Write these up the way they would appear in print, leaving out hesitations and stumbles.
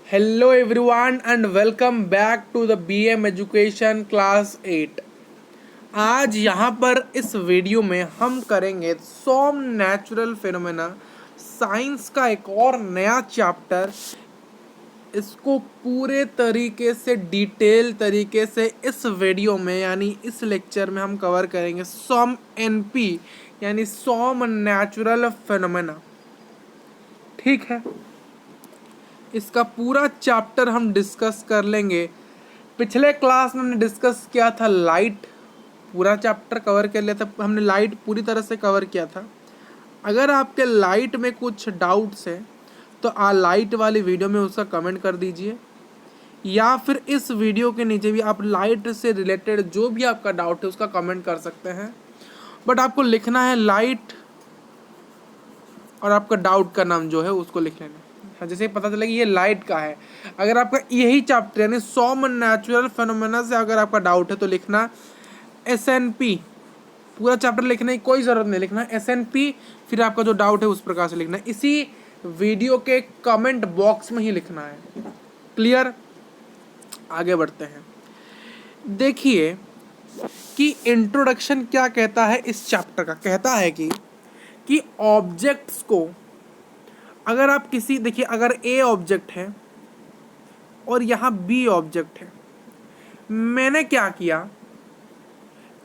Hello everyone and welcome back to the BM Education Class 8। आज यहाँ पर इस वीडियो में हम करेंगे सॉम नेचुरल फिनोमेना साइंस का एक और नया चैप्टर। इसको पूरे तरीके से डिटेल तरीके से इस वीडियो में यानी इस लेक्चर में हम कवर करेंगे सॉम एनपी यानी सॉम नेचुरल फिनोमेना। ठीक है, इसका पूरा चैप्टर हम डिस्कस कर लेंगे। पिछले क्लास में हमने डिस्कस किया था लाइट, पूरा चैप्टर कवर कर लिया था हमने, लाइट पूरी तरह से कवर किया था। अगर आपके लाइट में कुछ डाउट्स हैं तो लाइट वाली वीडियो में उसका कमेंट कर दीजिए, या फिर इस वीडियो के नीचे भी आप लाइट से रिलेटेड जो भी आपका डाउट है उसका कमेंट कर सकते हैं। बट आपको लिखना है लाइट और आपका डाउट का नाम जो है उसको लिख लेना। हाँ, जैसे पता चला कि ये लाइट का है। अगर आपका यही चैप्टर यानी सॉम नेचुरल फिनोमेना से अगर आपका डाउट है तो लिखना SNP। पूरा चैप्टर लिखने की कोई ज़रूरत नहीं, लिखना SNP, फिर आपका जो डाउट है उस प्रकार से लिखना है। इसी वीडियो के कमेंट बॉक्स में ही लिखना है। क्लियर? आगे बढ़ते हैं। देखिए कि इंट्रोडक्शन क्या कहता है इस चैप्टर का। कहता है कि ऑब्जेक्ट्स को अगर आप किसी, देखिए अगर A ऑब्जेक्ट है और यहाँ B ऑब्जेक्ट है, मैंने क्या किया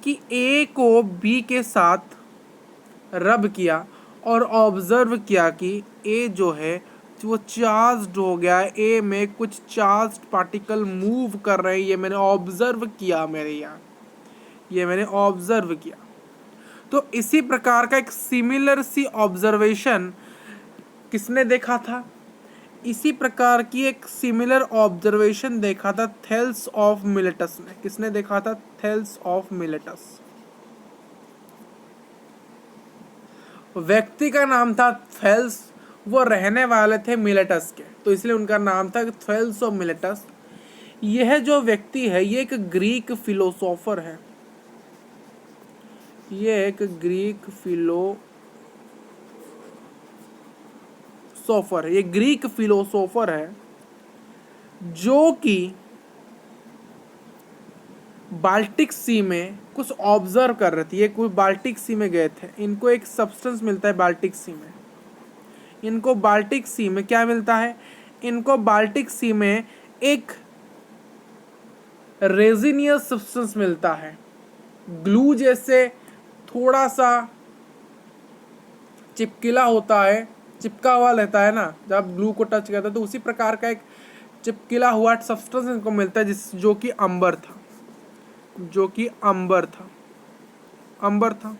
कि A को B के साथ रब किया और ऑब्जर्व किया कि A जो है वो चार्ज्ड हो गया है, A में कुछ चार्ज्ड पार्टिकल मूव कर रहे हैं। ये मैंने ऑब्जर्व किया, ये मैंने ऑब्जर्व किया। तो इसी प्रकार का एक सिमिलर सी ऑब्जर्वेशन किसने देखा था? इसी प्रकार की एक सिमिलर ऑब्जर्वेशन देखा था थेल्स ऑफ मिलेटस ने। किसने देखा था? Thales of Miletus. व्यक्ति का नाम था थेल्स, वो रहने वाले थे मिलेटस के, तो इसलिए उनका नाम था थेल्स ऑफ मिलेटस। यह जो व्यक्ति है ये एक ग्रीक फिलोसोफर है। ये एक ग्रीक फिलोसोफर है, ये ग्रीक फिलोसोफर है जो कि बाल्टिक सी में कुछ ऑब्जर्व कर रहे थे। ये कोई बाल्टिक सी में गए थे, इनको एक सब्सटेंस मिलता है बाल्टिक सी में। इनको बाल्टिक सी में क्या मिलता है? इनको बाल्टिक सी में एक रेजिनियस सब्सटेंस मिलता है, ग्लू जैसे थोड़ा सा चिपकिला होता है, चिपका हुआ रहता है ना जब आप ग्लू को टच करते हैं, तो उसी प्रकार का एक चिपकिला हुआ सब्सटेंस इनको मिलता है जो कि अंबर था, अंबर था।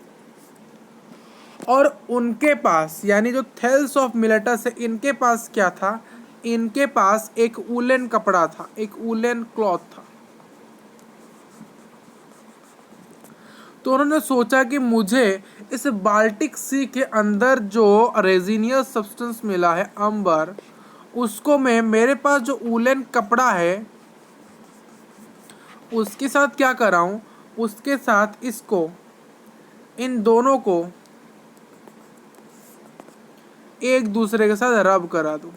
और उनके पास यानी जो थेल्स ऑफ मिलेटस है, इनके पास क्या था? इनके पास एक वूलन कपड़ा था, एक वूलन क्लॉथ था। तो उन्होंने सोचा कि मुझे इस बाल्टिक सी के अंदर जो रेजिनियस सब्सटेंस मिला है अंबर, उसको मैं मेरे पास जो वूलन कपड़ा है उसके साथ क्या कराऊं? उसके साथ इसको, इन दोनों को एक दूसरे के साथ रब करा दूं।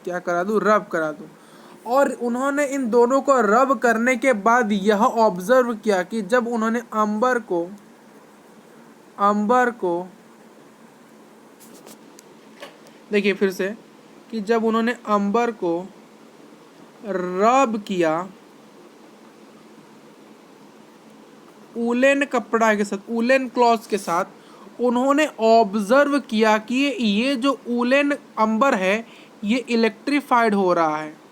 क्या करा दूं? रब करा दूं। और उन्होंने इन दोनों को रब करने के बाद यह ऑब्जर्व किया कि जब उन्होंने अंबर को देखिए फिर से, कि जब उन्होंने अंबर को रब किया वूलन कपड़ा के साथ, वूलन क्लॉथ के साथ, उन्होंने ऑब्जर्व किया कि ये जो वूलन अंबर है ये इलेक्ट्रीफाइड हो रहा है।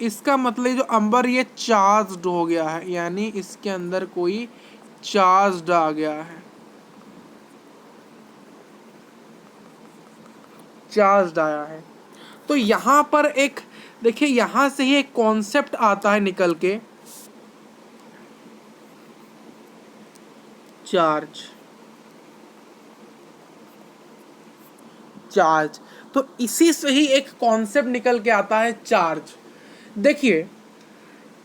इसका मतलब जो अंबर ये चार्ज्ड हो गया है, यानी इसके अंदर कोई चार्ज्ड आ गया है, चार्ज्ड आया है। तो यहाँ पर एक देखिए, यहाँ से ही एक कॉन्सेप्ट आता है निकल के, चार्ज। तो इसी से ही एक कॉन्सेप्ट निकल के आता है चार्ज। देखिए,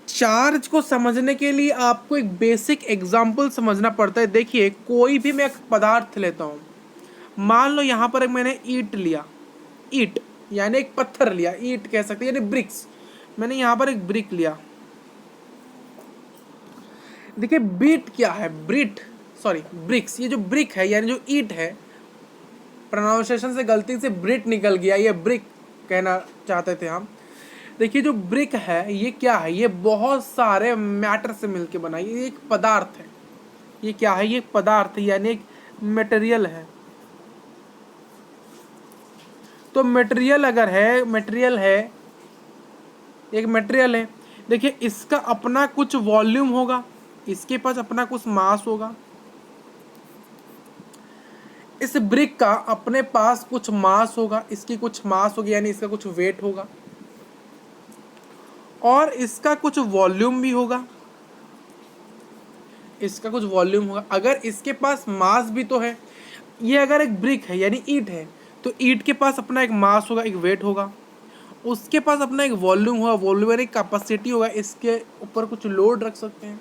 चार्ज को समझने के लिए आपको एक बेसिक एग्जांपल समझना पड़ता है। देखिए, कोई भी मैं एक पदार्थ लेता हूँ, मान लो यहाँ पर मैंने ईंट लिया, ईंट, यानी एक पत्थर लिया, ईंट कह सकते हैं, यानी ब्रिक्स। मैंने यहाँ पर एक ब्रिक लिया। देखिए बीट क्या है, ब्रिक्स, ये जो ब्रिक है यानी जो ईंट है, प्रोनाउंसिएशन से गलती से ब्रिट निकल गया, ये ब्रिक कहना चाहते थे हम। देखिए जो ब्रिक है ये क्या है, ये बहुत सारे मैटर से मिलके बना, ये एक पदार्थ है। ये क्या है, ये एक पदार्थ है यानी एक मटेरियल है। तो मटेरियल अगर है, एक मटेरियल है, देखिए इसका अपना कुछ वॉल्यूम होगा, इसके पास अपना कुछ मास होगा, इस ब्रिक का अपने पास कुछ मास होगा, इसकी कुछ मास होगी यानी इसका कुछ वेट होगा, और इसका कुछ वॉल्यूम भी होगा, इसका कुछ वॉल्यूम होगा। अगर इसके पास मास भी तो है, ये अगर एक ब्रिक है यानी ईंट है, तो ईंट के पास अपना एक मास होगा, एक वेट होगा, उसके पास अपना एक वॉल्यूम होगा, वॉल्यूम यानी कैपेसिटी होगा, इसके ऊपर कुछ लोड रख सकते हैं।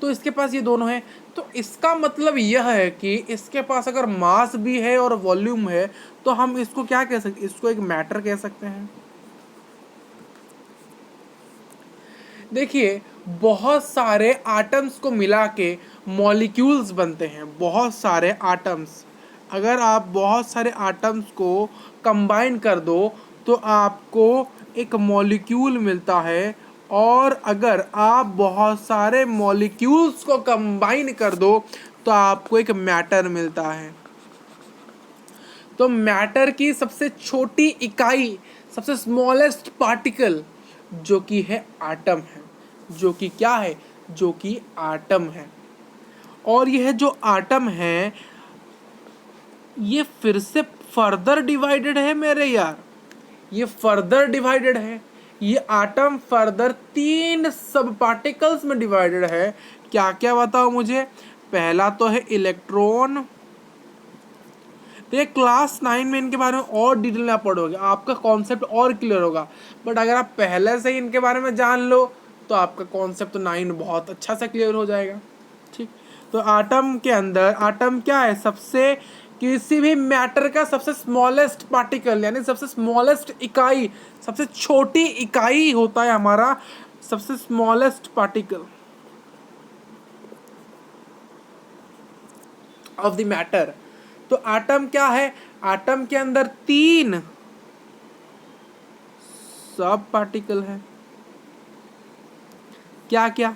तो इसके पास ये दोनों है। तो इसका मतलब यह है कि इसके पास अगर मास भी है और वॉल्यूम है, तो हम इसको क्या कह सकते हैं, इसको एक मैटर कह सकते हैं। देखिए बहुत सारे आटम्स को मिला के मॉलिक्यूल्स बनते हैं, बहुत सारे आटम्स। अगर आप बहुत सारे आटम्स को कंबाइन कर दो तो आपको एक मॉलिक्यूल मिलता है, और अगर आप बहुत सारे मॉलिक्यूल्स को कंबाइन कर दो तो आपको एक मैटर मिलता है। तो मैटर की सबसे छोटी इकाई, सबसे स्मॉलेस्ट पार्टिकल जो कि है आटम है, जो कि क्या है, जो कि आटम है। और यह जो आटम है ये फिर से फर्दर डिवाइडेड है मेरे यार, ये फर्दर डिवाइडेड है। ये आटम फर्दर 3 सब पार्टिकल्स में डिवाइडेड है। क्या क्या बताओ मुझे। पहला तो है इलेक्ट्रॉन। तो ये क्लास 9 में इनके बारे में और डिटेल में आप पढ़ोगे, आपका कॉन्सेप्ट और क्लियर होगा। बट अगर आप पहले से ही इनके बारे में जान लो तो आपका कॉन्सेप्ट तो 9 बहुत अच्छा से क्लियर हो जाएगा। ठीक, तो आटम के अंदर, आटम क्या है, सबसे किसी भी मैटर का सबसे स्मॉलेस्ट पार्टिकल यानी सबसे स्मॉलेस्ट इकाई, सबसे छोटी इकाई होता है हमारा सबसे smallest particle of the matter. तो आटम क्या है, आटम के अंदर 3 सब पार्टिकल है। क्या क्या,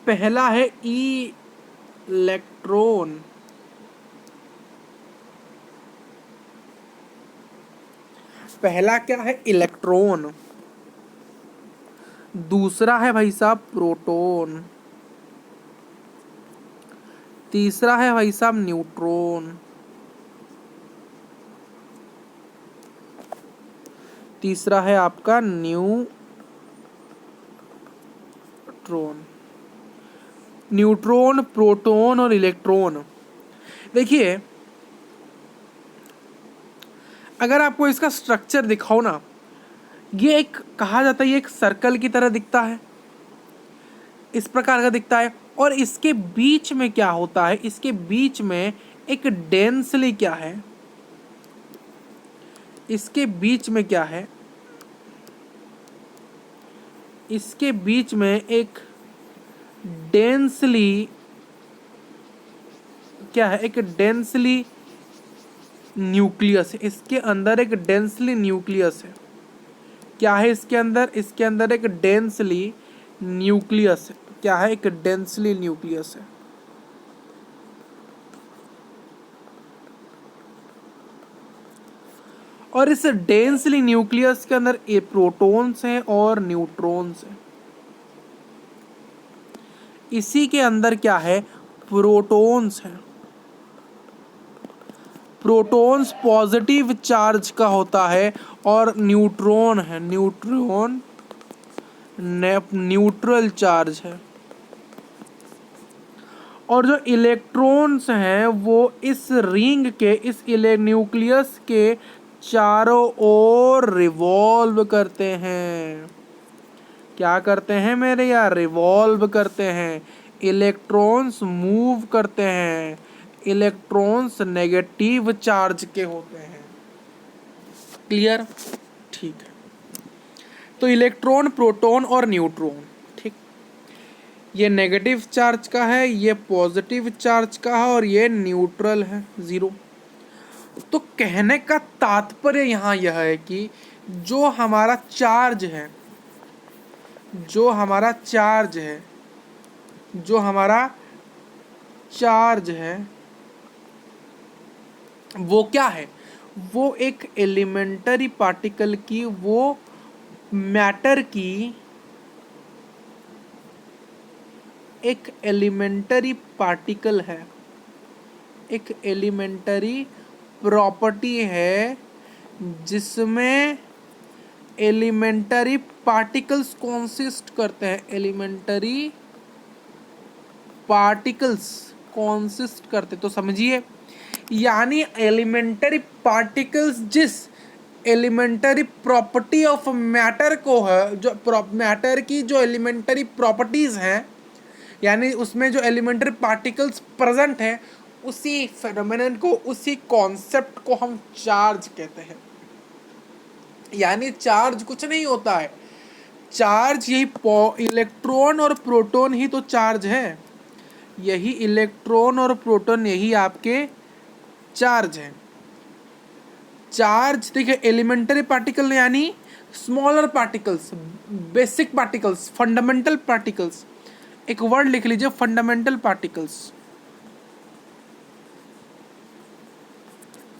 पहला है इलेक्ट्रॉन, पहला क्या है इलेक्ट्रॉन, दूसरा है भाई साहब प्रोटॉन, तीसरा है भाई साहब न्यूट्रॉन, तीसरा है आपका न्यूट्रॉन, प्रोटॉन और इलेक्ट्रॉन। देखिए अगर आपको इसका स्ट्रक्चर दिखाओ ना, ये एक कहा जाता है ये एक सर्कल की तरह दिखता है, इस प्रकार का दिखता है। और इसके बीच में क्या होता है, इसके बीच में एक डेंसली क्या है, इसके बीच में क्या है, इसके बीच में एक डेंसली क्या है, एक डेंसली न्यूक्लियस है। इसके अंदर एक डेंसली न्यूक्लियस है। क्या है इसके अंदर, इसके अंदर एक डेंसली न्यूक्लियस है। क्या है, एक डेंसली न्यूक्लियस है। और इस डेंसली न्यूक्लियस के अंदर प्रोटॉन्स हैं और न्यूट्रॉन्स हैं। इसी के अंदर क्या है, प्रोटॉन्स हैं। प्रोटॉन्स पॉजिटिव चार्ज का होता है और न्यूट्रॉन है, न्यूट्रॉन न्यूट्रल चार्ज है। और जो इलेक्ट्रॉन्स हैं वो इस रिंग के, इस न्यूक्लियस के चारों ओर रिवॉल्व करते हैं। क्या करते हैं मेरे यार, रिवॉल्व करते हैं। इलेक्ट्रॉन्स मूव करते हैं। इलेक्ट्रॉन्स नेगेटिव चार्ज के होते हैं। क्लियर। ठीक है, तो इलेक्ट्रॉन, प्रोटॉन और न्यूट्रॉन, ठीक, ये नेगेटिव चार्ज का है, ये पॉजिटिव चार्ज का है और ये न्यूट्रल है, जीरो। तो कहने का तात्पर्य यहाँ यह है कि जो हमारा चार्ज है, जो हमारा चार्ज है, जो हमारा चार्ज है वो क्या है, वो एक एलिमेंटरी पार्टिकल की, वो मैटर की एक एलिमेंटरी पार्टिकल है, एक एलिमेंटरी प्रॉपर्टी है जिसमें एलिमेंटरी पार्टिकल्स कॉन्सिस्ट करते हैं, एलिमेंटरी पार्टिकल्स कॉन्सिस्ट करते, तो समझिए, यानी एलिमेंटरी पार्टिकल्स जिस एलिमेंटरी प्रॉपर्टी ऑफ मैटर को है, जो मैटर की जो एलिमेंटरी प्रॉपर्टीज हैं, यानी उसमें जो एलिमेंटरी पार्टिकल्स प्रेजेंट हैं, उसी फेनोमेनन को, उसी कॉन्सेप्ट को हम चार्ज कहते हैं। यानी चार्ज कुछ नहीं होता है, चार्ज यही इलेक्ट्रॉन और प्रोटॉन ही तो चार्ज है, यही इलेक्ट्रॉन और प्रोटॉन यही आपके चार्ज है। चार्ज देखिए, एलिमेंटरी पार्टिकल यानी smaller particles, basic particles, fundamental particles, एक वर्ड लिख लीजिए, फंडामेंटल पार्टिकल्स।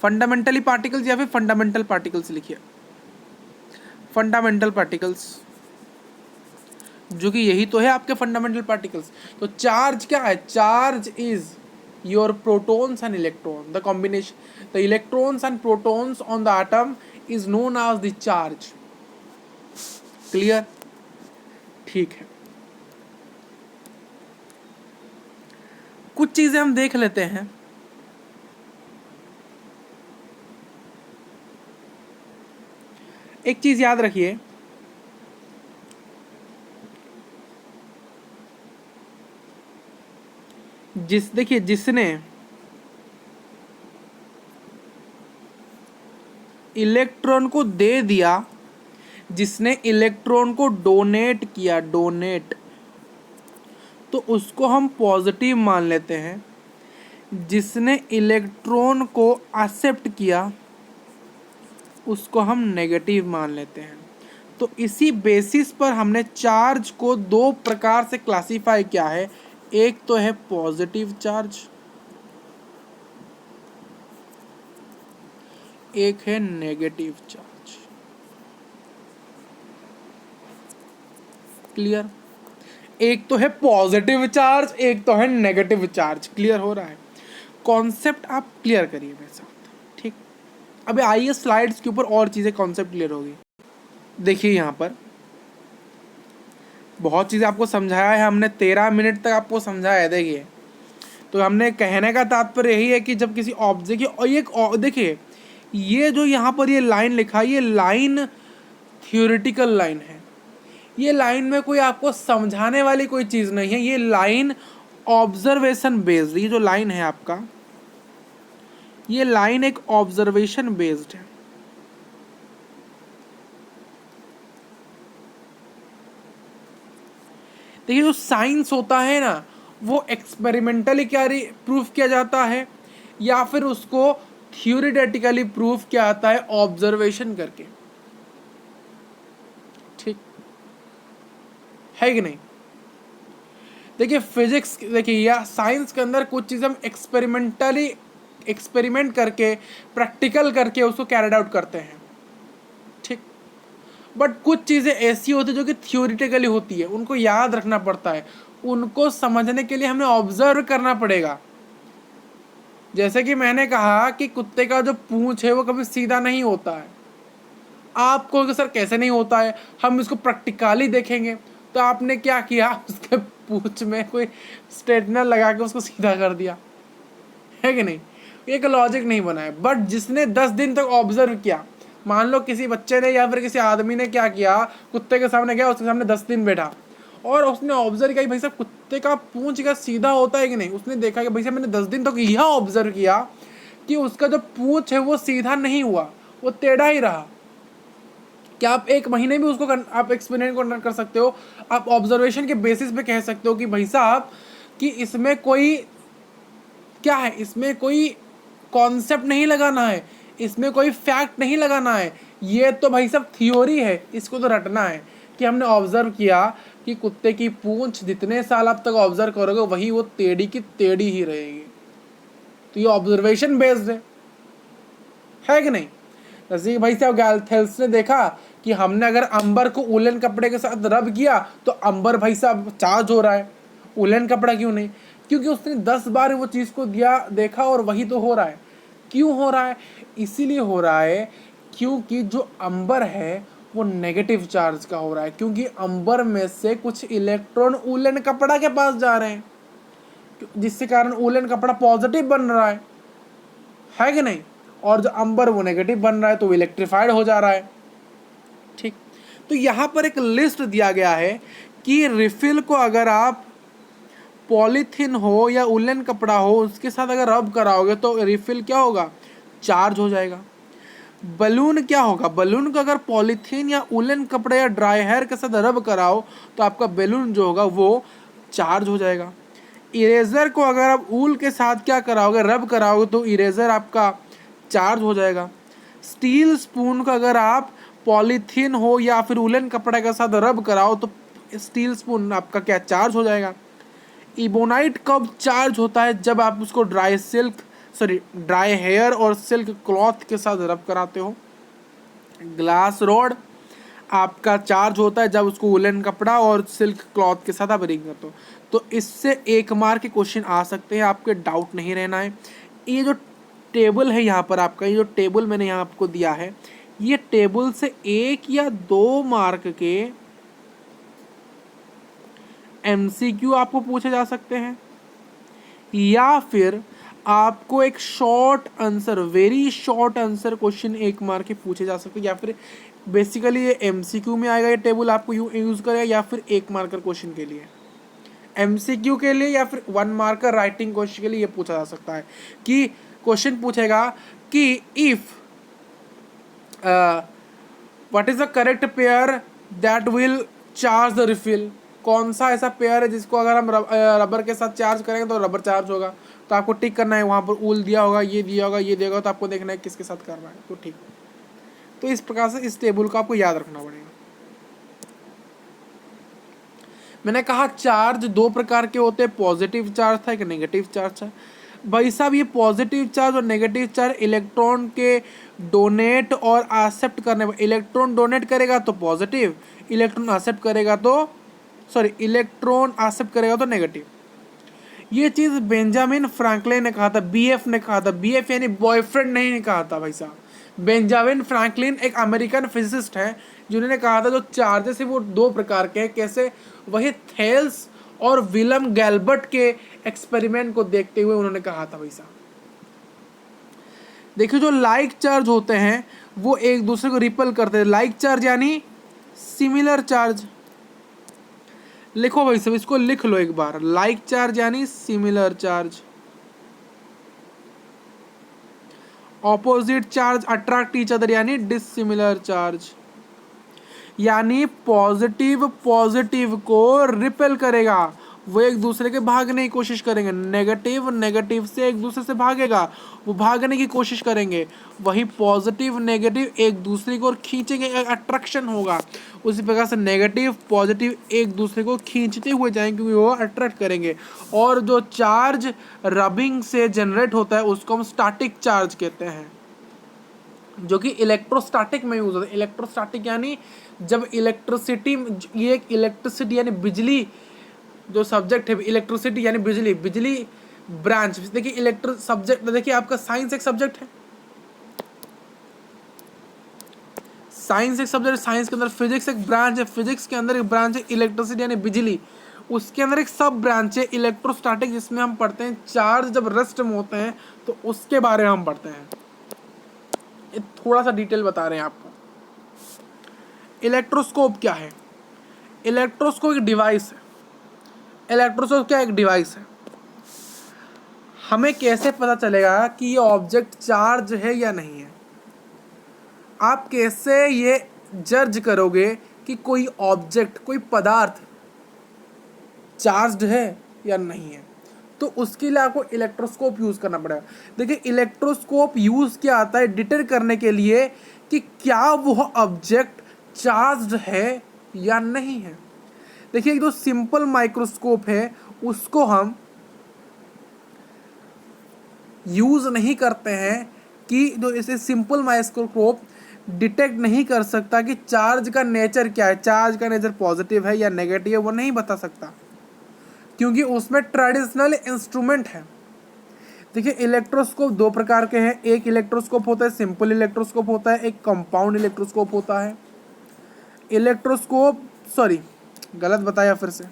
फंडामेंटली पार्टिकल्स या फिर फंडामेंटल पार्टिकल्स लिखिए, फंडामेंटल पार्टिकल्स, जो कि यही तो है आपके फंडामेंटल पार्टिकल्स। तो चार्ज क्या है, charge is your protons and electron, the combination, the electrons and protons on the atom is known as the charge. Clear? ठीक है, कुछ चीजें हम देख लेते हैं। एक चीज याद रखिए, देखिए, जिसने इलेक्ट्रॉन को दे दिया, जिसने इलेक्ट्रॉन को डोनेट किया, डोनेट, तो उसको हम पॉजिटिव मान लेते हैं। जिसने इलेक्ट्रॉन को एक्सेप्ट किया उसको हम नेगेटिव मान लेते हैं। तो इसी बेसिस पर हमने चार्ज को दो प्रकार से क्लासिफाई किया है, एक तो है पॉजिटिव चार्ज, एक है नेगेटिव चार्ज। क्लियर? एक तो है पॉजिटिव चार्ज, एक तो है नेगेटिव चार्ज। क्लियर हो रहा है? कॉन्सेप्ट आप क्लियर करिए मेरे साथ, ठीक? अभी आइए स्लाइड्स के ऊपर और चीज़ें कॉन्सेप्ट क्लियर होगी। देखिए, यहाँ पर बहुत चीज़ें आपको समझाया है हमने, 13 मिनट तक आपको समझाया है। देखिए, तो हमने कहने का तात्पर्य यही है कि जब किसी ऑब्जेक्ट की, और ये देखिए, ये जो यहाँ पर ये लाइन लिखा है, ये लाइन थियोरेटिकल लाइन है। ये लाइन में कोई आपको समझाने वाली कोई चीज़ नहीं है, ये लाइन ऑब्जर्वेशन बेस्ड, ये जो लाइन है आपका, ये लाइन एक ऑब्जर्वेशन बेस्ड है। देखिए, जो साइंस होता है ना, वो एक्सपेरिमेंटली क्या प्रूफ किया जाता है, या फिर उसको थ्योरेटिकली प्रूफ किया जाता है ऑब्जर्वेशन करके। ठीक है कि नहीं? देखिए, फिजिक्स, देखिए, या साइंस के अंदर कुछ चीज़ हम एक्सपेरिमेंट करके, प्रैक्टिकल करके उसको कैरिड आउट करते हैं। ठीक, बट कुछ चीज़ें ऐसी होती है जो कि थ्योरेटिकली होती है, उनको याद रखना पड़ता है, उनको समझने के लिए हमें ऑब्जर्व करना पड़ेगा। जैसे कि मैंने कहा कि कुत्ते का जो पूंछ है वो कभी सीधा नहीं होता है। आपको सर कैसे नहीं होता है, हम इसको प्रैक्टिकली देखेंगे। तो आपने क्या किया, उसके पूंछ में कोई स्ट्रेटनर लगा के उसको सीधा कर दिया, है कि नहीं? एक लॉजिक नहीं बना है। बट जिसने 10 दिन तक ऑब्जर्व किया, मान लो किसी बच्चे ने या फिर किसी आदमी ने क्या किया, कुत्ते के सामने गया, उसके सामने 10 दिन बैठा और उसने ऑब्जर्व किया कि भाई साहब कुत्ते का पूंछ का सीधा होता है कि नहीं। उसने देखा कि भाई साहब मैंने 10 दिन तक यह ऑब्जर्व किया कि उसका जो पूंछ है वो सीधा नहीं हुआ, वो टेढ़ा ही रहा। क्या आप एक महीने में उसको आप एक्सपेरिमेंट को कर सकते हो? आप ऑब्जर्वेशन के बेसिस पे कह सकते हो कि भाई साहब कि इसमें कोई क्या है, इसमें कोई कॉन्सेप्ट नहीं लगाना है, इसमें कोई फैक्ट नहीं लगाना है, ये तो भाई साहब थ्योरी है, इसको तो रटना है कि हमने ऑब्जर्व किया कि कुत्ते की पूंछ जितने साल आप तक ऑब्जर्व करोगे वही वो टेढ़ी की टेढ़ी ही रहेगी। तो ये ऑब्जर्वेशन बेस्ड है कि नहीं? जैसे कि भाई साहब गैल्थेल्स ने देखा कि हमने अगर अंबर को उलन कपड़े के साथ रब किया तो अंबर भाई साहब चार्ज हो रहा है, उलन कपड़ा क्यों नहीं? क्योंकि उसने 10 बार वो चीज़ को दिया, देखा और वही तो हो रहा है। क्यों हो रहा है? इसीलिए हो रहा है क्योंकि जो अंबर है वो नेगेटिव चार्ज का हो रहा है, क्योंकि अंबर में से कुछ इलेक्ट्रॉन उलन कपड़ा के पास जा रहे हैं, जिसके कारण उलन कपड़ा पॉजिटिव बन रहा है कि नहीं? और जो अंबर वो नेगेटिव बन रहा है तो वो इलेक्ट्रिफाइड हो जा रहा है। ठीक, तो यहाँ पर एक लिस्ट दिया गया है कि रिफिल को अगर आप पॉलीथीन हो या उलन कपड़ा हो उसके साथ अगर रब कराओगे तो रिफिल क्या होगा? चार्ज हो जाएगा। बलून क्या होगा? बलून को अगर पॉलीथीन या उलन कपड़े या ड्राई हेयर के साथ रब कराओ तो आपका बैलून जो होगा वो चार्ज हो जाएगा। इरेजर को अगर आप ऊल के साथ क्या कराओगे? रब कराओगे तो इरेजर आपका चार्ज हो जाएगा। स्टील स्पून को अगर आप पॉलीथीन हो या फिर उलन कपड़े के साथ रब कराओ तो स्टील स्पून आपका क्या? चार्ज हो जाएगा। इबोनाइट कब चार्ज होता है? जब आप उसको ड्राई हेयर और सिल्क क्लॉथ के साथ रब कराते हो। ग्लास रॉड आपका चार्ज होता है जब उसको वुलन कपड़ा और सिल्क क्लॉथ के साथ आप रिंग करते हो। तो इससे 1 मार्क के क्वेश्चन आ सकते हैं, आपके डाउट नहीं रहना है। ये जो टेबल है यहाँ पर आपका, ये जो टेबल मैंने यहाँ आपको दिया है, ये टेबल से 1 या 2 मार्क के एमसीक्यू आपको पूछे जा सकते हैं, या फिर आपको एक short answer, very short answer question 1 mark के पूछे जा सकते हैं, या फिर बेसिकली ये एमसीक्यू में आएगा, ये टेबल आपको यूज करेगा, या फिर 1 मार्कर क्वेश्चन के लिए, एमसीक्यू के लिए या फिर 1 मार्कर राइटिंग क्वेश्चन के लिए ये पूछा जा सकता है कि क्वेश्चन पूछेगा कि if what is the correct pair that will charge the refill. कौन सा ऐसा पेयर है जिसको अगर हम रबर के साथ चार्ज करेंगे तो रबर चार्ज होगा? तो आपको टिक करना है, वहाँ पर ऊल दिया होगा, ये दिया होगा, ये दिया होगा, तो आपको देखना है किसके साथ करना है, तो ठीक। तो इस प्रकार से इस टेबल को आपको याद रखना पड़ेगा। मैंने कहा चार्ज 2 प्रकार के होते हैं, पॉजिटिव चार्ज था, एक नेगेटिव चार्ज था। भाई साहब ये पॉजिटिव चार्ज और नेगेटिव चार्ज इलेक्ट्रॉन के डोनेट और एक्सेप्ट करने पर, इलेक्ट्रॉन डोनेट करेगा तो पॉजिटिव, इलेक्ट्रॉन एक्सेप्ट करेगा तो नेगेटिव। ये चीज़ बेंजामिन फ्रैंकलिन ने कहा था, बीएफ ने कहा था, बीएफ यानी बॉयफ्रेंड नहीं कहा था भाई साहब। बेंजामिन फ्रैंकलिन एक अमेरिकन फिजिसिस्ट हैं जिन्होंने कहा था जो चार्जेस है वो 2 प्रकार के हैं। कैसे? वही थेल्स और विलम गैल्बर्ट के एक्सपेरिमेंट को देखते हुए उन्होंने कहा था भाई साहब। देखिए जो लाइक चार्ज होते हैं वो एक दूसरे को रिपल करते हैं। लाइक चार्ज यानी सिमिलर चार्ज, लिखो भाई साहब, इसको लिख लो एक बार। लाइक चार्ज यानी similar charge. Opposite charge attract each other यानी डिसिमिलर चार्ज। यानी पॉजिटिव पॉजिटिव को रिपेल करेगा, वो एक दूसरे के भागने की कोशिश करेंगे। नेगेटिव नेगेटिव से एक दूसरे से भागेगा, वो भागने की कोशिश करेंगे। वही पॉजिटिव नेगेटिव एक दूसरे को खींचेंगे, अट्रैक्शन होगा। उसी प्रकार से नेगेटिव पॉजिटिव एक दूसरे को खींचते हुए जाएंगे क्योंकि वो अट्रैक्ट करेंगे। और जो चार्ज रबिंग से जनरेट होता है उसको हम स्टैटिक चार्ज कहते हैं, जो कि इलेक्ट्रोस्टैटिक में यूज होता है। इलेक्ट्रोस्टैटिक यानी जब इलेक्ट्रिसिटी, ये एक इलेक्ट्रिसिटी यानी बिजली जो सब्जेक्ट है, इलेक्ट्रिसिटी यानी बिजली, बिजली ब्रांच। देखिए इलेक्ट्रिक सब्जेक्ट, देखिए आपका साइंस एक सब्जेक्ट है, साइंस एक सब्जेक्ट, साइंस के अंदर फिजिक्स एक ब्रांच है, फिजिक्स के अंदर एक ब्रांच है इलेक्ट्रिसिटी यानी बिजली, उसके अंदर एक सब ब्रांच है इलेक्ट्रोस्टैटिक जिसमें हम पढ़ते हैं चार्ज जब रेस्ट में होते हैं तो उसके बारे में हम पढ़ते हैं। ये थोड़ा सा डिटेल बता रहे हैं आपको। इलेक्ट्रोस्कोप क्या है? इलेक्ट्रोस्कोप एक डिवाइस है। इलेक्ट्रोस्कोप क्या एक डिवाइस है। हमें कैसे पता चलेगा कि ये ऑब्जेक्ट चार्ज है या नहीं है? आप कैसे ये जज करोगे कि कोई ऑब्जेक्ट, कोई पदार्थ चार्ज्ड है या नहीं है, तो उसके लिए आपको इलेक्ट्रोस्कोप यूज करना पड़ेगा। देखिए इलेक्ट्रोस्कोप यूज किया आता है डिटेक्ट करने के लिए कि क्या वह ऑब्जेक्ट चार्ज्ड है या नहीं है। देखिए जो सिंपल माइक्रोस्कोप है उसको हम यूज नहीं करते हैं कि जो इसे सिंपल माइक्रोस्कोप डिटेक्ट नहीं कर सकता कि चार्ज का नेचर क्या है, चार्ज का नेचर पॉजिटिव है या नेगेटिव है, वो नहीं बता सकता क्योंकि उसमें ट्रेडिशनल इंस्ट्रूमेंट है। देखिए इलेक्ट्रोस्कोप दो प्रकार के हैं, एक इलेक्ट्रोस्कोप होता है सिंपल इलेक्ट्रोस्कोप होता है, एक कंपाउंड इलेक्ट्रोस्कोप होता है। इलेक्ट्रोस्कोप सॉरी गलत बताया फिर से।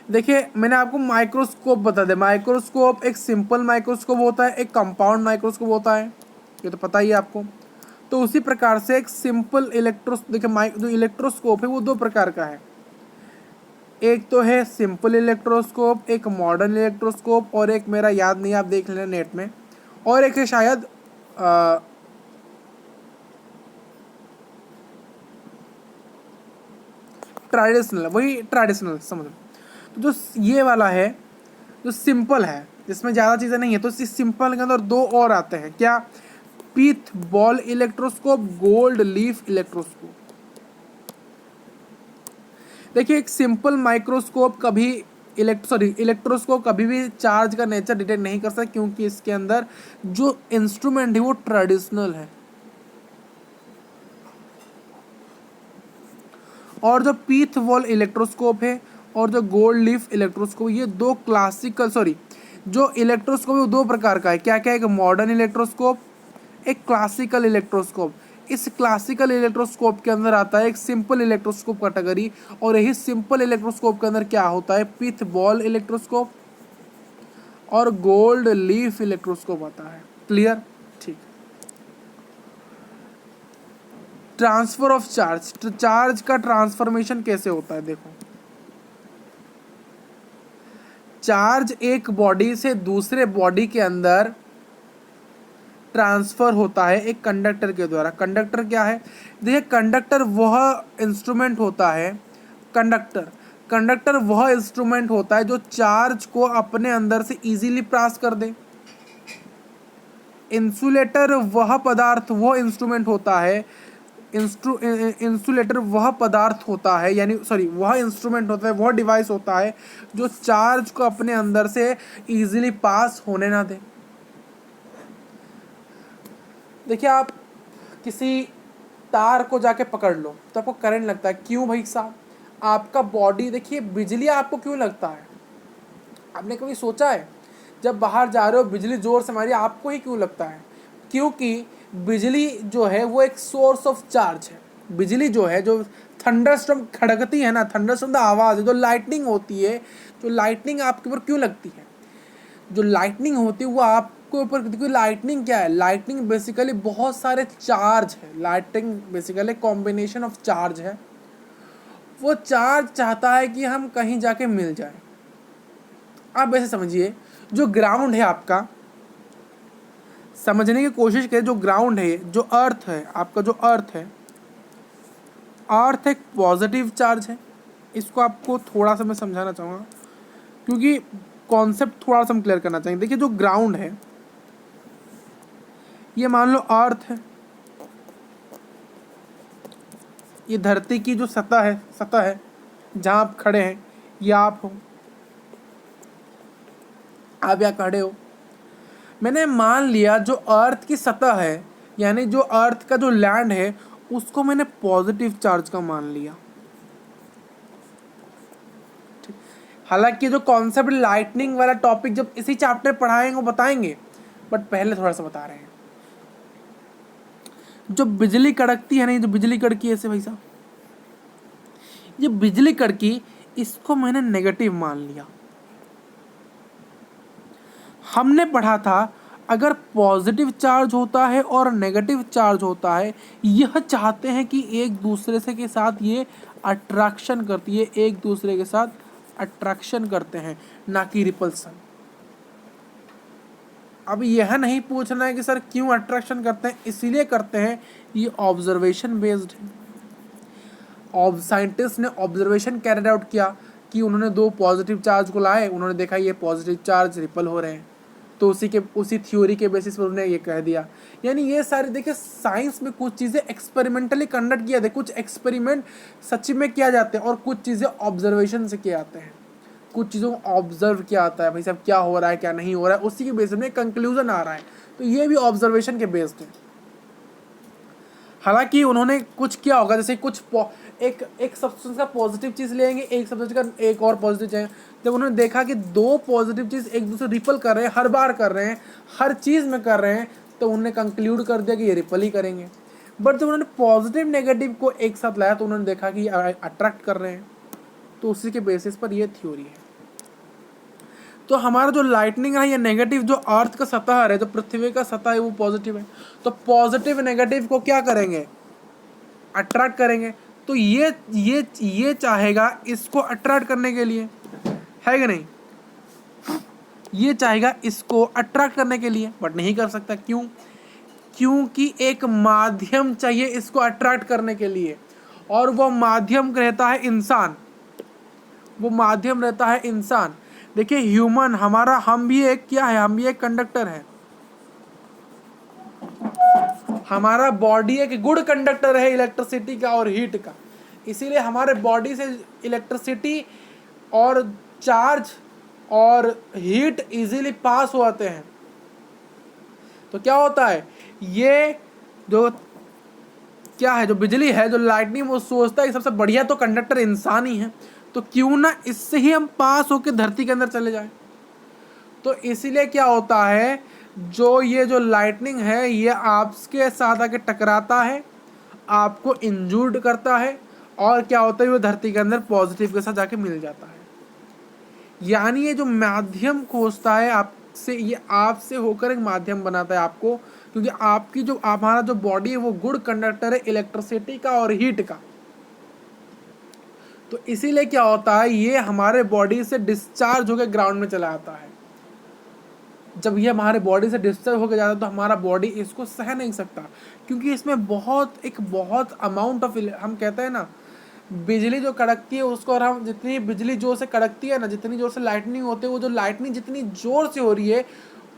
देखिए मैंने आपको माइक्रोस्कोप बता दिया, माइक्रोस्कोप एक सिंपल माइक्रोस्कोप होता है, एक कंपाउंड माइक्रोस्कोप होता है, ये तो पता ही है आपको। तो उसी प्रकार से एक सिंपल देखिए जो इलेक्ट्रोस्कोप है वो दो प्रकार का है, एक तो है सिंपल इलेक्ट्रोस्कोप, एक मॉडर्न इलेक्ट्रोस्कोप, और एक मेरा याद नहीं, आप देख लेना नेट में, और एक है शायद ट्रेडिशनल, वही ट्रेडिशनल समझ लो। तो जो ये वाला है जो सिंपल है जिसमें ज़्यादा चीज़ें नहीं है, तो इस सिंपल के अंदर दो और आते हैं, क्या, pith ball electroscope, gold leaf electroscope. देखिए एक सिंपल माइक्रोस्कोप कभी इलेक्ट्रोस्कोप कभी भी चार्ज का नेचर डिटेक्ट नहीं कर सकता क्योंकि इसके अंदर जो इंस्ट्रूमेंट है वो ट्रेडिशनल है। और जो पीथ वॉल इलेक्ट्रोस्कोप है और जो गोल्ड लीफ इलेक्ट्रोस्कोप, ये दो क्लासिकल जो इलेक्ट्रोस्कोप है वो दो प्रकार का है, क्या क्या है, एक मॉडर्न इलेक्ट्रोस्कोप, एक क्लासिकल इलेक्ट्रोस्कोप। इस क्लासिकल इलेक्ट्रोस्कोप के अंदर आता है एक सिंपल इलेक्ट्रोस्कोप कैटेगरी, और यही सिंपल इलेक्ट्रोस्कोप के अंदर क्या होता है, पिथ बॉल इलेक्ट्रोस्कोप और गोल्ड लीफ इलेक्ट्रोस्कोप आता है। क्लियर, ठीक। ट्रांसफर ऑफ चार्ज, चार्ज का ट्रांसफॉर्मेशन कैसे होता है, देखो चार्ज एक बॉडी से दूसरे बॉडी के अंदर ट्रांसफर होता है एक कंडक्टर के द्वारा। कंडक्टर क्या है, देखिए कंडक्टर वह इंस्ट्रूमेंट होता है, कंडक्टर वह इंस्ट्रूमेंट होता है जो चार्ज को अपने अंदर से इजीली पास कर दे। इंसुलेटर वह पदार्थ, वह इंस्ट्रूमेंट होता है, इंसुलेटर वह पदार्थ होता है, यानी वह इंस्ट्रूमेंट होता है, वह डिवाइस होता है जो चार्ज को अपने अंदर से इजीली पास होने ना दे। देखिए आप किसी तार को जाके पकड़ लो तो आपको करंट लगता है, क्यों भाई साहब, आपका बॉडी, देखिए बिजली आपको क्यों लगता है, आपने कभी सोचा है जब बाहर जा रहे हो बिजली जोर से मारी आपको ही क्यों लगता है, क्योंकि बिजली जो है वो एक सोर्स ऑफ चार्ज है। बिजली जो है, जो थंडरस्टॉर्म खड़कती है ना, थंडरस्टॉर्म का आवाज़ है, जो लाइटनिंग होती है, जो लाइटनिंग आपके ऊपर क्यों लगती है, जो लाइटनिंग होती है वो आपके ऊपर, क्योंकि लाइटनिंग क्या है, लाइटनिंग बेसिकली बहुत सारे चार्ज है, lightning basically combination of charge है। वो चार्ज चाहता है कि हम कहीं जाके मिल जाए। आप वैसे समझिए जो ग्राउंड है आपका, समझने की कोशिश करें, जो ग्राउंड है, जो अर्थ है आपका, जो अर्थ है, अर्थ एक पॉजिटिव चार्ज है। इसको आपको थोड़ा सा मैं समझाना चाहूँगा क्योंकि कॉन्सेप्ट थोड़ा सा हम क्लियर करना चाहेंगे। देखिए जो ग्राउंड है, ये मान लो अर्थ है, ये धरती की जो सतह है जहाँ आप खड़े हैं, ये आप हो, आप यहाँ खड़े हो। मैंने मान लिया जो अर्थ की सतह है, यानी जो अर्थ का जो लैंड है, उसको मैंने पॉजिटिव चार्ज का मान लिया। हालांकि जो कॉन्सेप्ट लाइटनिंग वाला टॉपिक जब इसी चैप्टर पढ़ाएंगे वो बताएंगे, बट पहले थोड़ा सा बता रहे हैं। जो बिजली कड़कती है ना, जो बिजली कड़की ऐसे भाई साहब, ये बिजली कड़की, इसको मैंने नेगेटिव मान लिया। हमने पढ़ा था अगर पॉजिटिव चार्ज होता है और नेगेटिव चार्ज होता है, यह चाहते हैं कि एक दूसरे से के साथ ये अट्रैक्शन करती है, एक दूसरे के साथ अट्रैक्शन करते हैं, ना कि रिपल्सन। अब यह नहीं पूछना है कि सर क्यों अट्रैक्शन करते हैं, इसीलिए करते हैं, ये ऑब्जर्वेशन बेस्ड है। साइंटिस्ट ने ऑब्जर्वेशन कैरिड आउट किया कि उन्होंने दो पॉजिटिव चार्ज को लाए, उन्होंने देखा ये पॉजिटिव चार्ज रिपल हो रहे हैं, तो उसी थ्योरी के बेसिस पर उन्होंने ये कह दिया। यानी ये सारी देखिए साइंस में कुछ चीज़ें एक्सपेरिमेंटली कंडक्ट किया जाता है, कुछ एक्सपेरिमेंट सच में किया जाते हैं और कुछ चीज़ें ऑब्जर्वेशन से किए जाते हैं। कुछ चीज़ों को ऑब्जर्व किया जाता है, भाई साहब क्या हो रहा है क्या नहीं हो रहा है, उसी के बेसिस में कंक्लूजन आ रहा है। तो ये भी ऑब्जर्वेशन के बेस्ड है। हालांकि उन्होंने कुछ किया होगा, जैसे कुछ एक सब्सटेंस का पॉजिटिव चीज़ लेंगे, एक सब्सटेंस का एक और पॉजिटिव चाहिए। जब उन्होंने देखा कि दो पॉजिटिव चीज़ एक दूसरे रिपल कर रहे हैं, हर बार कर रहे हैं, हर चीज़ में कर रहे हैं, तो उन्होंने कंक्लूड कर दिया कि ये रिपल ही करेंगे। बट जब उन्होंने पॉजिटिव नेगेटिव को एक साथ लाया तो उन्होंने देखा कि ये अट्रैक्ट कर रहे हैं, तो उसी के बेसिस पर ये थ्योरी है। तो हमारा जो लाइटनिंग है ये नेगेटिव, जो अर्थ का सतह है, जो पृथ्वी का सतह है वो पॉजिटिव है, तो पॉजिटिव नेगेटिव को क्या करेंगे, अट्रैक्ट करेंगे। तो ये चाहेगा इसको अट्रैक्ट करने के लिए, है कि नहीं, ये चाहेगा इसको अट्रैक्ट करने के लिए, बट नहीं कर सकता। क्यों? क्योंकि एक माध्यम चाहिए इसको अट्रैक्ट करने के लिए, और वो माध्यम रहता है इंसान, वो माध्यम रहता है इंसान। देखिए ह्यूमन हमारा, हम भी एक क्या है, हम भी एक कंडक्टर है। हमारा बॉडी एक गुड कंडक्टर है इलेक्ट्रिसिटी का और हीट का, इसीलिए हमारे बॉडी से इलेक्ट्रिसिटी और चार्ज और हीट इजीली पास होते हैं। तो क्या होता है, ये जो क्या है, जो बिजली है, जो लाइटनिंग, वो सोचता है सबसे बढ़िया तो कंडक्टर इंसान ही है, तो क्यों ना इससे ही हम पास होकर धरती के अंदर चले जाएं। तो इसीलिए क्या होता है, जो ये जो लाइटनिंग है ये आपके साथ आके टकराता है, आपको इंजूर्ड करता है, और क्या होता है वो धरती के अंदर पॉजिटिव के साथ जाके मिल जाता है। यानी ये जो माध्यम खोजता है आपसे, ये आपसे होकर एक माध्यम बनाता है आपको, क्योंकि आपकी जो हमारा जो बॉडी है वो गुड कंडक्टर है इलेक्ट्रिसिटी का और हीट का। तो इसीलिए क्या होता है, ये हमारे बॉडी से डिस्चार्ज होकर ग्राउंड में चला आता है। जब ये हमारे बॉडी से डिस्चार्ज होकर जाता है तो हमारा बॉडी इसको सह नहीं सकता, क्योंकि इसमें बहुत अमाउंट ऑफ, हम कहते हैं ना, बिजली जो कड़कती है उसको, और हम जितनी बिजली जोर से कड़कती है ना, जितनी जोर से लाइटनिंग होती है, वो जो लाइटनिंग जितनी जोर से हो रही है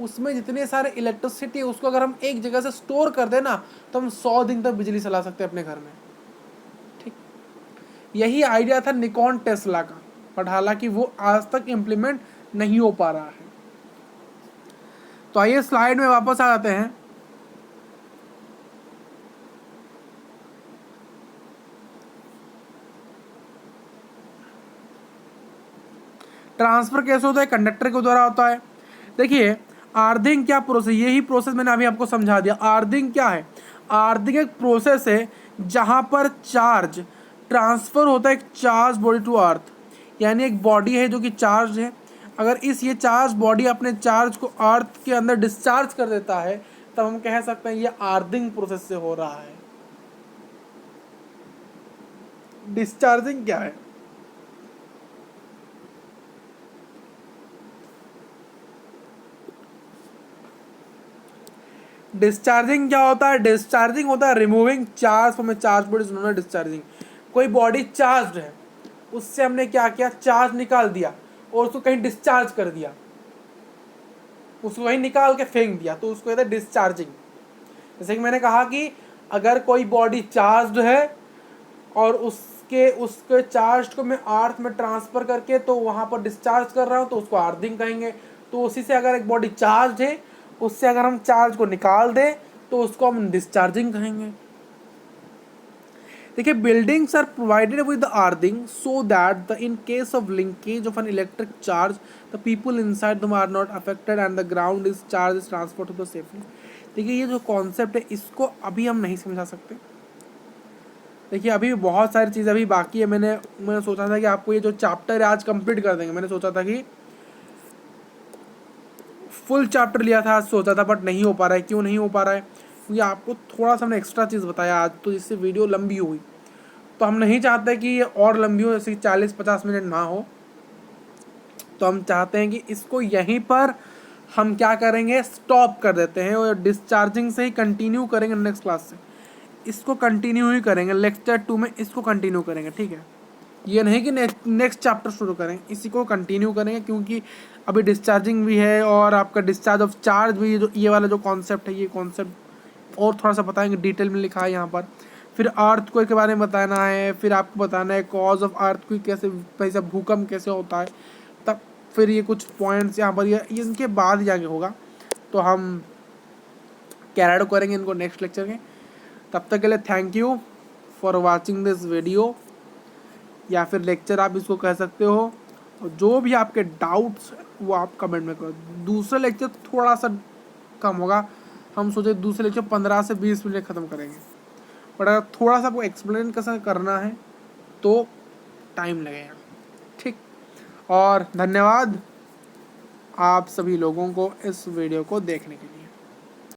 उसमें जितने सारे इलेक्ट्रिसिटी है, उसको अगर हम एक जगह से स्टोर कर दें ना, तो हम 100 दिन तक बिजली चला सकते हैं अपने घर में। ठीक, यही आइडिया था निकॉन टेस्ला का, बट हालांकि वो आज तक इम्प्लीमेंट नहीं हो पा रहा है। तो आइए स्लाइड में वापस आ जाते हैं। ट्रांसफर कैसे होता है, कंडक्टर के द्वारा होता है। देखिए आर्थिंग क्या प्रोसेस, यही प्रोसेस मैंने अभी आपको समझा दिया। आर्थिंग क्या है, आर्थिंग एक प्रोसेस है जहां पर चार्ज ट्रांसफर होता है, एक चार्ज बॉडी टू अर्थ। यानी एक बॉडी है जो कि चार्ज है, अगर ये चार्ज बॉडी अपने चार्ज को अर्थ के अंदर डिस्चार्ज कर देता है, तब हम कह सकते हैं ये आर्थिंग प्रोसेस से हो रहा है। डिस्चार्जिंग क्या है, डिस्चार्जिंग क्या होता है, डिस्चार्जिंग होता है removing charge from a charge body is known as discharging. कोई बॉडी चार्ज है, उससे हमने क्या किया, चार्ज निकाल दिया और उसको कहीं डिस्चार्ज कर दिया, उसको कहीं निकाल के फेंक दिया, तो उसको कहते हैं डिस्चार्जिंग। जैसे कि मैंने कहा कि अगर कोई बॉडी चार्ज है और उसके चार्ज को मैं अर्थ में ट्रांसफर करके तो वहां पर डिस्चार्ज कर रहा हूँ, तो उसको अर्थिंग कहेंगे। तो उसी से अगर एक बॉडी चार्ज है, उससे अगर हम चार्ज को निकाल दें तो उसको हम डिस्चार्जिंग कहेंगे। देखिए buildings are provided with earthing so that the in case of linkage of an electric charge the people inside them are not affected and the ground is charge is transferred to the safely. देखिए ये जो concept है इसको अभी हम नहीं समझा सकते। देखिए अभी बहुत सारी चीज़ अभी बाकी है। मैंने सोचा था कि आपको ये जो चैप्टर है आज कंप्लीट कर देंगे। मैंने सोचा था कि फुल चैप्टर लिया था, आज सोचा था, बट नहीं हो पा रहा है। क्यों नहीं हो पा रहा है? क्योंकि आपको थोड़ा सा हमने एक्स्ट्रा चीज़ बताया आज, तो जिससे वीडियो लंबी हुई। तो हम नहीं चाहते कि ये और लंबी हो, जैसे 40-50 मिनट ना हो। तो हम चाहते हैं कि इसको यहीं पर हम क्या करेंगे, स्टॉप कर देते हैं और डिस्चार्जिंग से ही कंटिन्यू करेंगे नेक्स्ट क्लास से। इसको कंटिन्यू ही करेंगे, लेक्चर 2 में इसको कंटिन्यू करेंगे, ठीक है। ये नहीं कि नेक्स्ट चैप्टर शुरू करें, इसी को कंटिन्यू करेंगे, क्योंकि अभी डिस्चार्जिंग भी है और आपका डिस्चार्ज ऑफ चार्ज भी, जो ये वाला जो कॉन्सेप्ट है, ये कॉन्सेप्ट और थोड़ा सा बताएंगे, डिटेल में लिखा है यहाँ पर। फिर अर्थक्वेक के बारे में बताना है, फिर आपको बताना है कॉज ऑफ अर्थक्वेक कैसे, पैसा भूकंप कैसे होता है, तब फिर ये कुछ पॉइंट्स यहाँ पर ये इनके बाद जाके होगा, तो हम कैरी करेंगे इनको नेक्स्ट लेक्चर के। तब तक के लिए thank you for watching this video, या फिर लेक्चर आप इसको कह सकते हो। और जो भी आपके डाउट्स वो आप कमेंट में करो। दूसरा लेक्चर थोड़ा सा कम होगा, हम सोचे दूसरे लेक्चर 15 से 20 मिनट ख़त्म करेंगे, बट अगर थोड़ा सा आपको एक्सप्लेन कैसा करना है तो टाइम लगेगा, ठीक। और धन्यवाद आप सभी लोगों को इस वीडियो को देखने के लिए।